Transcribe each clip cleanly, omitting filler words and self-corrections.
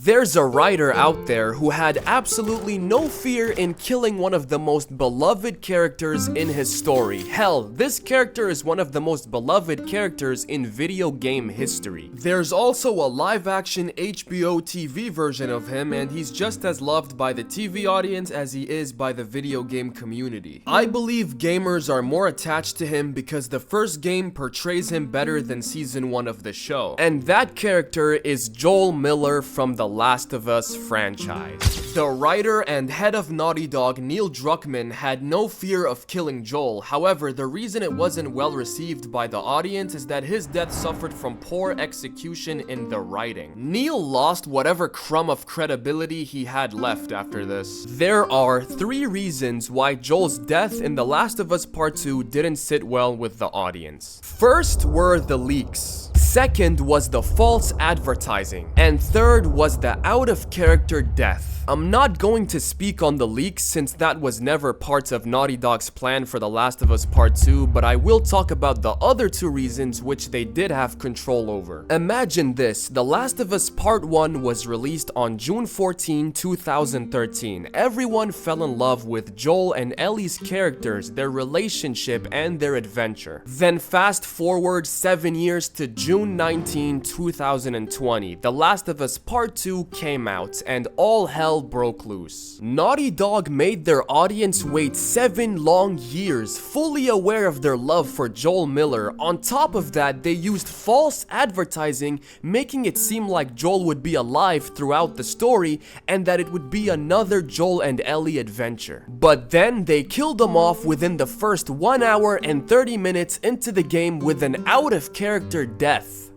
There's a writer out there who had absolutely no fear in killing one of the most beloved characters in his story. Hell, this character is one of the most beloved characters in video game history. There's also a live-action HBO TV version of him, and he's just as loved by the TV audience as he is by the video game community. I believe gamers are more attached to him because the first game portrays him better than season 1 of the show. And that character is Joel Miller from the Last of Us franchise. The writer and head of Naughty Dog, Neil Druckmann, had no fear of killing Joel. However, the reason it wasn't well received by the audience is that his death suffered from poor execution in the writing. Neil lost whatever crumb of credibility he had left after this. There are 3 reasons why Joel's death in The Last of Us Part 2 didn't sit well with the audience. First were the leaks. Second was the false advertising. And third was the out-of-character death. I'm not going to speak on the leaks since that was never part of Naughty Dog's plan for The Last of Us Part 2, but I will talk about the other 2 reasons which they did have control over. Imagine this, The Last of Us Part 1 was released on June 14, 2013. Everyone fell in love with Joel and Ellie's characters, their relationship, and their adventure. Then fast forward 7 years to June 19, 2020. The Last of Us Part 2 came out, and all hell broke loose. Naughty Dog made their audience wait 7 long years, fully aware of their love for Joel Miller. On top of that, they used false advertising, making it seem like Joel would be alive throughout the story and that it would be another Joel and Ellie adventure. But then they killed them off within the first 1 hour and 30 minutes into the game with an out-of-character death.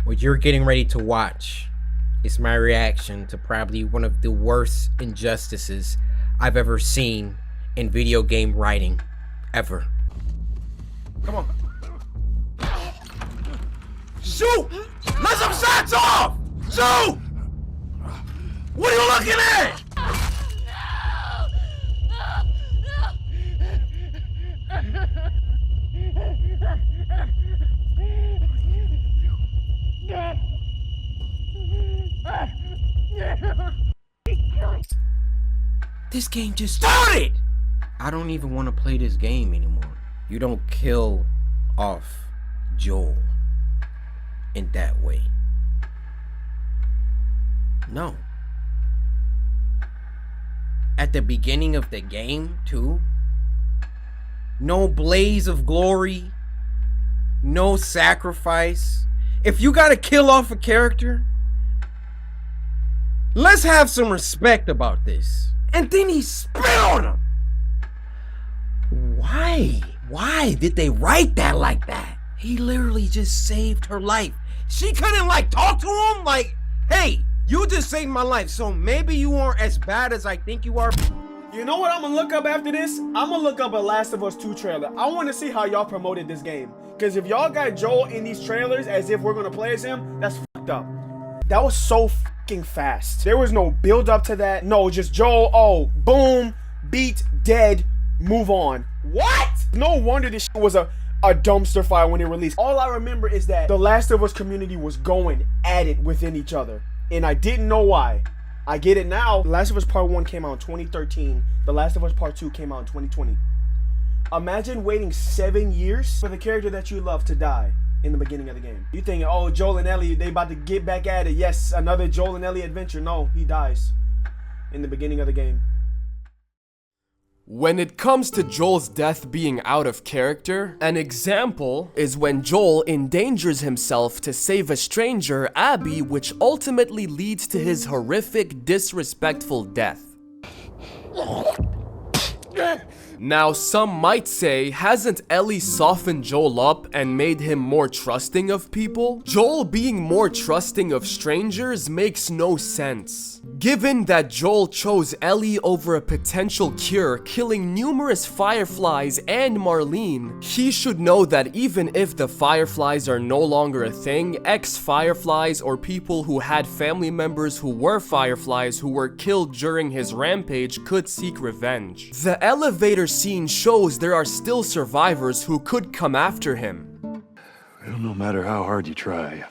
What you're getting ready to watch is my reaction to probably one of the worst injustices I've ever seen in video game writing, ever. Come on. Shoot! Let some shots off! Shoot! What are you looking at? This game just started! I don't even want to play this game anymore. You don't kill off Joel in that way. No. At the beginning of the game, too. No blaze of glory. No sacrifice. If you gotta kill off a character, let's have some respect about this. And then he spit on him. Why? Why did they write that like that? He literally just saved her life. She couldn't talk to him hey, you just saved my life, so maybe you aren't as bad as I think you are. You know what I'm gonna look up after this? I'm gonna look up a Last of Us 2 trailer. I wanna see how y'all promoted this game. Cause if y'all got Joel in these trailers as if we're gonna play as him, that's fucked up. That was so fucking fast. There was no build up to that. No, just Joel, oh, boom, beat, dead, move on. What? No wonder this shit was a dumpster fire when it released. All I remember is that the Last of Us community was going at it within each other. And I didn't know why. I get it now. The Last of Us Part 1 came out in 2013. The Last of Us Part 2 came out in 2020. Imagine waiting 7 years for the character that you love to die in the beginning of the game. You think, oh, Joel and Ellie, they about to get back at it. Yes, another Joel and Ellie adventure. No, he dies in the beginning of the game. When it comes to Joel's death being out of character, an example is when Joel endangers himself to save a stranger, Abby, which ultimately leads to his horrific, disrespectful death. Now, some might say, hasn't Ellie softened Joel up and made him more trusting of people? Joel being more trusting of strangers makes no sense. Given that Joel chose Ellie over a potential cure, killing numerous Fireflies and Marlene, he should know that even if the Fireflies are no longer a thing, ex-Fireflies or people who had family members who were Fireflies who were killed during his rampage could seek revenge. The elevator scene shows there are still survivors who could come after him. Well, no matter how hard you try,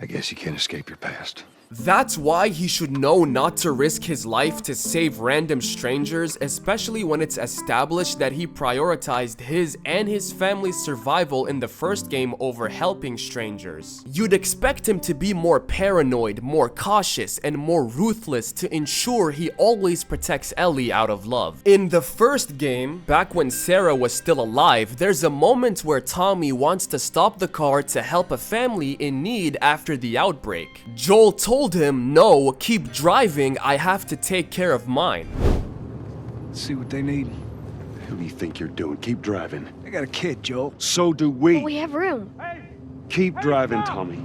I guess you can't escape your past. That's why he should know not to risk his life to save random strangers, especially when it's established that he prioritized his and his family's survival in the first game over helping strangers. You'd expect him to be more paranoid, more cautious, and more ruthless to ensure he always protects Ellie out of love. In the first game, back when Sarah was still alive, there's a moment where Tommy wants to stop the car to help a family in need after the outbreak. Joel told him, "No, keep driving, I have to take care of mine." Let's see what they need. Who do you think you're doing? Keep driving. I got a kid, Joel. So do we. But we have room. Keep driving, Tommy.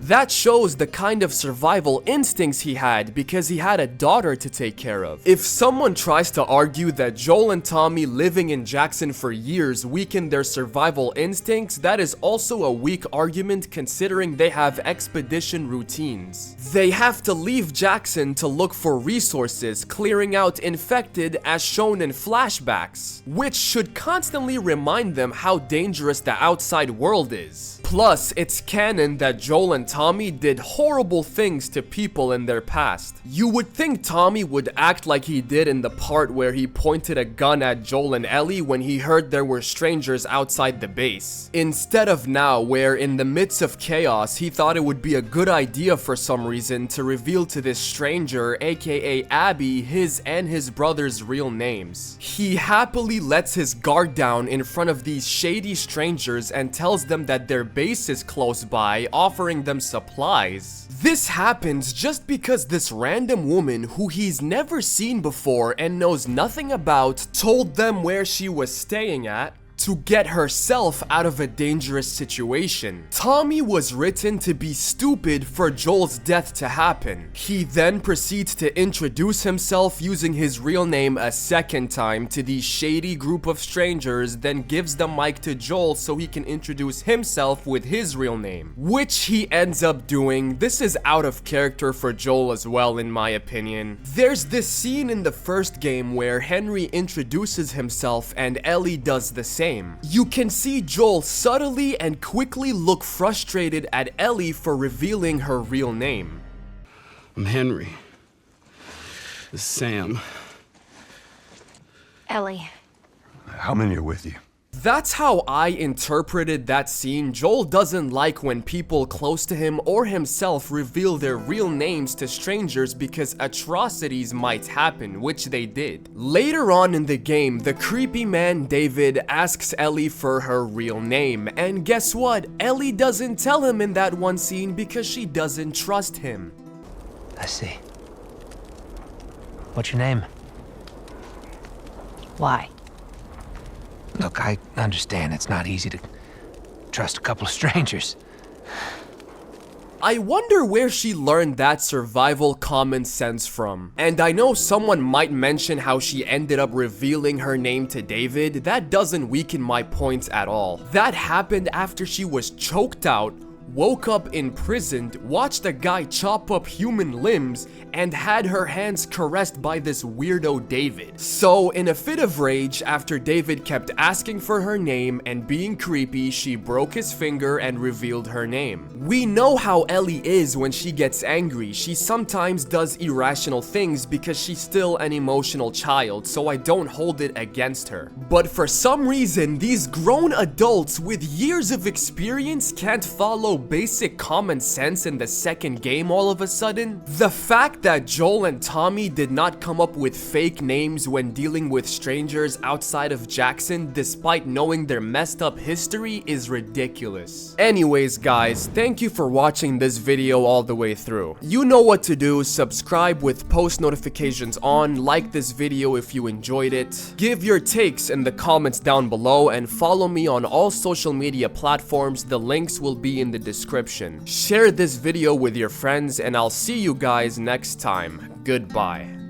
That shows the kind of survival instincts he had because he had a daughter to take care of. If someone tries to argue that Joel and Tommy living in Jackson for years weakened their survival instincts, that is also a weak argument considering they have expedition routines. They have to leave Jackson to look for resources, clearing out infected as shown in flashbacks, which should constantly remind them how dangerous the outside world is. Plus, it's canon that Joel and Tommy did horrible things to people in their past. You would think Tommy would act like he did in the part where he pointed a gun at Joel and Ellie when he heard there were strangers outside the base. Instead of now, where in the midst of chaos, he thought it would be a good idea for some reason to reveal to this stranger, aka Abby, his and his brother's real names. He happily lets his guard down in front of these shady strangers and tells them that their base is close by, offering them supplies. This happens just because this random woman who he's never seen before and knows nothing about told them where she was staying at to get herself out of a dangerous situation. Tommy was written to be stupid for Joel's death to happen. He then proceeds to introduce himself using his real name a second time to the shady group of strangers, then gives the mic to Joel so he can introduce himself with his real name, which he ends up doing. This is out of character for Joel as well, in my opinion. There's this scene in the first game where Henry introduces himself and Ellie does the same. You can see Joel subtly and quickly look frustrated at Ellie for revealing her real name. I'm Henry. This is Sam. Ellie. How many are with you? That's how I interpreted that scene. Joel doesn't like when people close to him or himself reveal their real names to strangers because atrocities might happen, which they did. Later on in the game, the creepy man David asks Ellie for her real name, and guess what? Ellie doesn't tell him in that one scene because she doesn't trust him. I see. What's your name? Why? Look, I understand it's not easy to trust a couple of strangers. I wonder where she learned that survival common sense from. And I know someone might mention how she ended up revealing her name to David. That doesn't weaken my points at all. That happened after she was choked out, woke up imprisoned, watched a guy chop up human limbs, and had her hands caressed by this weirdo David. So, in a fit of rage, after David kept asking for her name and being creepy, she broke his finger and revealed her name. We know how Ellie is when she gets angry. She sometimes does irrational things because she's still an emotional child, so I don't hold it against her. But for some reason, these grown adults with years of experience can't follow basic common sense in the second game all of a sudden. The fact that Joel and Tommy did not come up with fake names when dealing with strangers outside of Jackson despite knowing their messed up history is ridiculous. Anyways guys, thank you for watching this video all the way through. You know what to do. Subscribe with post notifications on, like this video if you enjoyed it, give your takes in the comments down below, and follow me on all social media platforms. The links will be in the description. Share this video with your friends, and I'll see you guys next time. Goodbye.